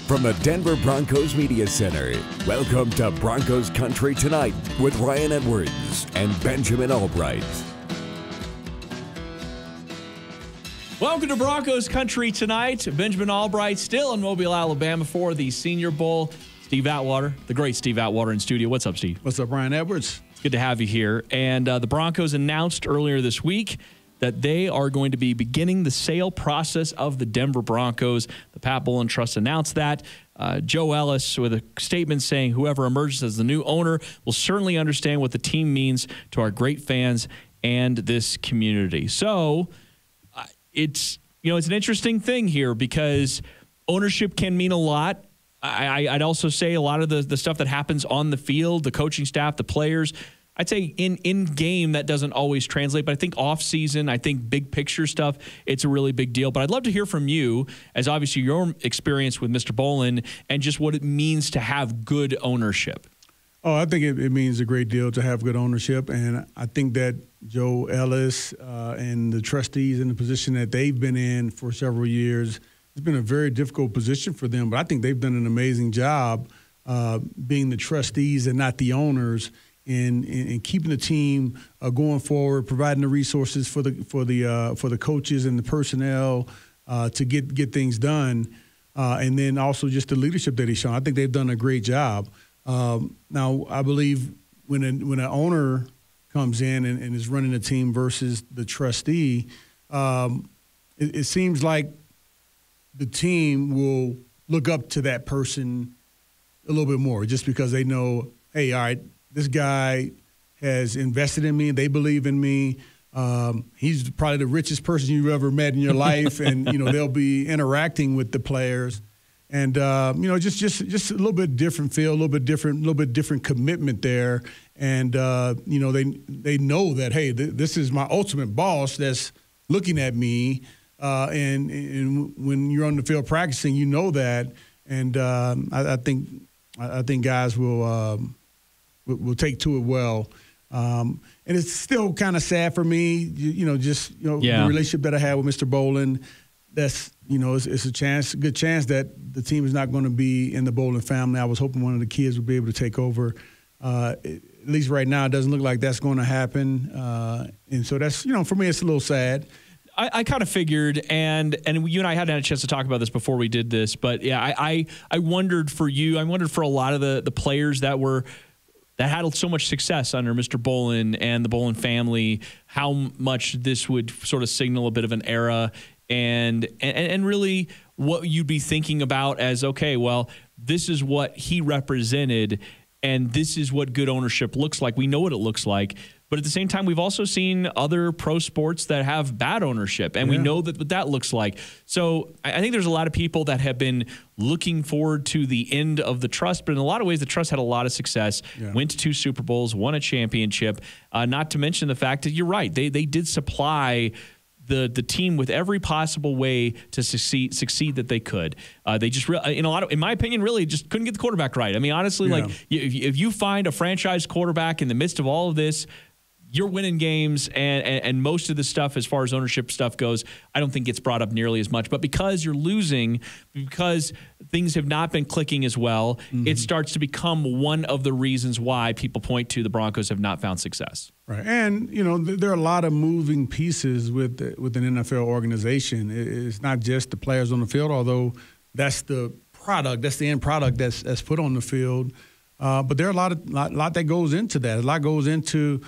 From the Denver Broncos Media Center, welcome to Broncos Country Tonight with Ryan Edwards and Benjamin Albright. Welcome to Broncos Country Tonight. Benjamin Albright still in Mobile, Alabama for the Senior Bowl. Steve Atwater, the great Steve Atwater in studio. What's up, Steve? What's up, Ryan Edwards? It's good to have you here. And the Broncos announced earlier this week that they are going to be beginning the sale process of the Denver Broncos. The Pat Bowlen Trust announced that. Joe Ellis with a statement saying whoever emerges as the new owner will certainly understand what the team means to our great fans and this community. So it's an interesting thing here because ownership can mean a lot. I'd also say a lot of the stuff that happens on the field, the coaching staff, the players, I'd say in game that doesn't always translate, but I think off season, I think big picture stuff, it's a really big deal. But I'd love to hear from you, as obviously your experience with Mr. Bowlen and just what it means to have good ownership. Oh, I think it means a great deal to have good ownership, and I think that Joe Ellis and the trustees in the position that they've been in for several years, it's been a very difficult position for them, but I think they've done an amazing job being the trustees and not the owners. In keeping the team going forward, providing the resources for the coaches and the personnel to get things done, and then also just the leadership that he's shown. I think they've done a great job. Now, I believe when an owner comes in and is running a team versus the trustee, it seems like the team will look up to that person a little bit more, just because they know, hey, all right, this guy has invested in me. They believe in me. He's probably the richest person you've ever met in your life, and they'll be interacting with the players, and just a little bit different feel, a little bit different commitment there, and they know that, hey, this is my ultimate boss that's looking at me, and when you're on the field practicing, you know that, and I think guys will take to it well. And it's still kind of sad for me, the relationship that I had with Mr. Bowlen. That's, it's a good chance that the team is not going to be in the Bowlen family. I was hoping one of the kids would be able to take over. At least right now, it doesn't look like that's going to happen. And so that's, for me, it's a little sad. I kind of figured, and you and I hadn't had a chance to talk about this before we did this, but yeah, I wondered for you, I wondered for a lot of the players that had so much success under Mr. Bowlen and the Bowlen family, how much this would sort of signal a bit of an era and really what you'd be thinking about as, okay, well, this is what he represented and this is what good ownership looks like. We know what it looks like. But at the same time, we've also seen other pro sports that have bad ownership, and we know what that looks like. So I think there's a lot of people that have been looking forward to the end of the trust, but in a lot of ways, the trust had a lot of success, went to 2 Super Bowls, won a championship, not to mention the fact that you're right. They did supply the team with every possible way to succeed that they could. They just, in my opinion, really just couldn't get the quarterback right. I mean, honestly, if you find a franchise quarterback in the midst of all of this, you're winning games, and most of the stuff as far as ownership stuff goes, I don't think gets brought up nearly as much. But because you're losing, because things have not been clicking as well, it starts to become one of the reasons why people point to the Broncos have not found success. Right, and there are a lot of moving pieces with an NFL organization. It's not just the players on the field, although that's the product, that's the end product that's put on the field. But there are a lot that goes into that. A lot goes into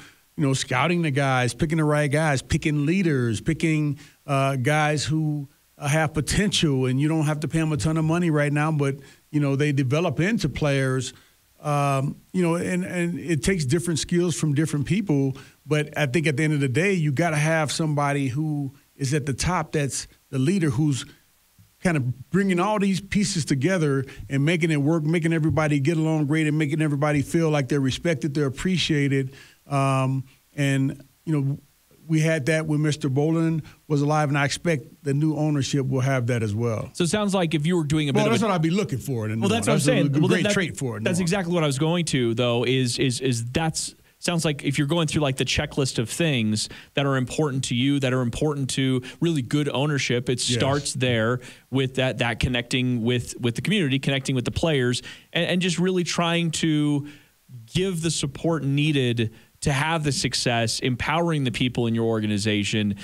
scouting the guys, picking the right guys, picking leaders, picking guys who have potential, and you don't have to pay them a ton of money right now, but they develop into players. And it takes different skills from different people. But I think at the end of the day, you got to have somebody who is at the top, that's the leader, who's kind of bringing all these pieces together and making it work, making everybody get along great, and making everybody feel like they're respected, they're appreciated. We had that when Mr. Bowlen was alive, and I expect the new ownership will have that as well. So it sounds like if you were doing that's what I'd be looking for. Well, that's what I'm saying. A great trait for it. That's exactly what I was going to, though, is that's sounds like if you're going through like the checklist of things that are important to you, that are important to really good ownership, it starts there with that connecting with the community, connecting with the players, and just really trying to give the support needed to have the success, empowering the people in your organization.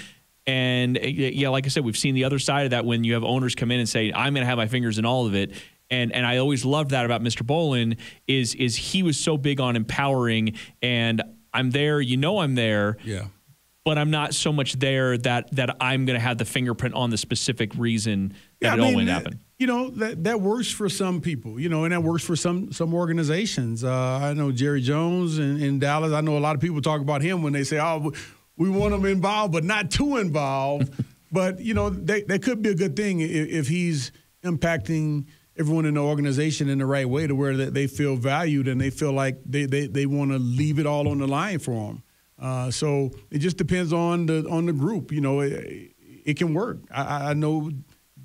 And yeah, like I said, we've seen the other side of that when you have owners come in and say, I'm going to have my fingers in all of it. And I always loved that about Mr. Bowlen is he was so big on empowering, and I'm there, I'm there. Yeah. But I'm not so much there that I'm going to have the fingerprint on the specific reason that all went happen. That works for some people, and that works for some organizations. I know Jerry Jones in Dallas. I know a lot of people talk about him when they say, oh, we want him involved, but not too involved. But, that could be a good thing if he's impacting everyone in the organization in the right way to where they feel valued and they feel like they want to leave it all on the line for them. So it just depends on the group. It can work. I know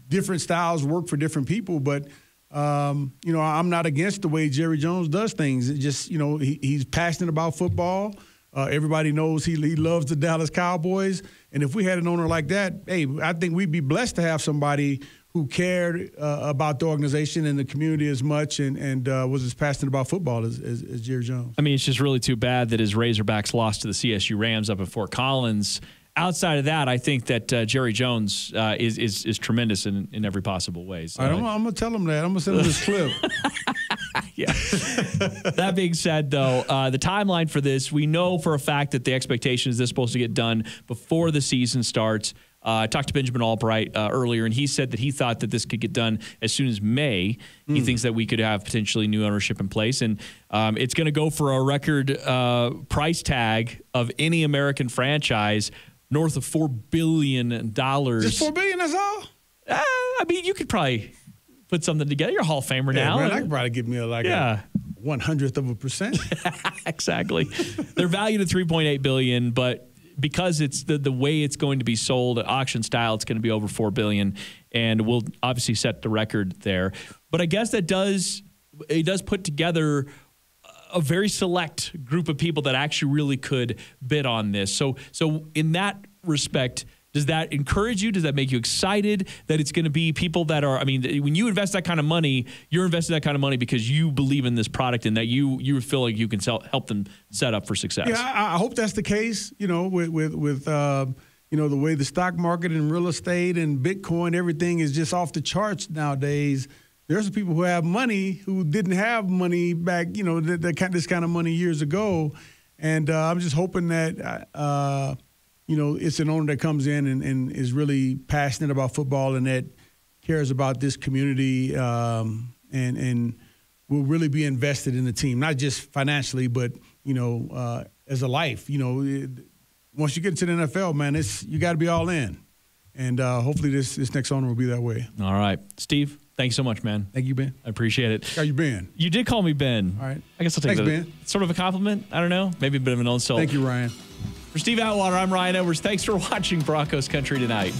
different styles work for different people, but I'm not against the way Jerry Jones does things. It just he's passionate about football. Everybody knows he loves the Dallas Cowboys, and if we had an owner like that, hey, I think we'd be blessed to have somebody who cared about the organization and the community as much and was as passionate about football as Jerry Jones. I mean, it's just really too bad that his Razorbacks lost to the CSU Rams up in Fort Collins. Outside of that, I think that Jerry Jones is tremendous in every possible way. So I'm going to tell him that. I'm going to send him this clip. Yeah. That being said, though, the timeline for this, we know for a fact that the expectation is this is supposed to get done before the season starts. I talked to Benjamin Albright earlier, and he said that he thought that this could get done as soon as May. He thinks that we could have potentially new ownership in place, and it's going to go for a record price tag of any American franchise north of $4 billion. Just $4 billion, that's all? I mean, you could probably put something together. You're a Hall of Famer now. Man, I could probably give me a 1/100%. Exactly. They're valued at $3.8 billion, but because it's the way it's going to be sold at auction style, it's going to be over $4 billion, and we'll obviously set the record there. But I guess it does put together a very select group of people that actually really could bid on this. So in that respect, does that encourage you? Does that make you excited that it's going to be people that are, I mean, when you invest that kind of money, you're investing that kind of money because you believe in this product and that you feel like you can help them set up for success. Yeah, I hope that's the case, with the way the stock market and real estate and Bitcoin, everything is just off the charts nowadays. There's some people who have money who didn't have money back, this kind of money years ago. And I'm just hoping that, it's an owner that comes in and is really passionate about football and that cares about this community and will really be invested in the team, not just financially, but, as a life. Once you get into the NFL, man, you got to be all in. And hopefully this next owner will be that way. All right. Steve, thanks so much, man. Thank you, Ben. I appreciate it. How you been? You did call me Ben. All right. I guess I'll take that. Thanks, Ben. Sort of a compliment. I don't know. Maybe a bit of an insult. Thank you, Ryan. For Steve Atwater, I'm Ryan Edwards. Thanks for watching Broncos Country Tonight.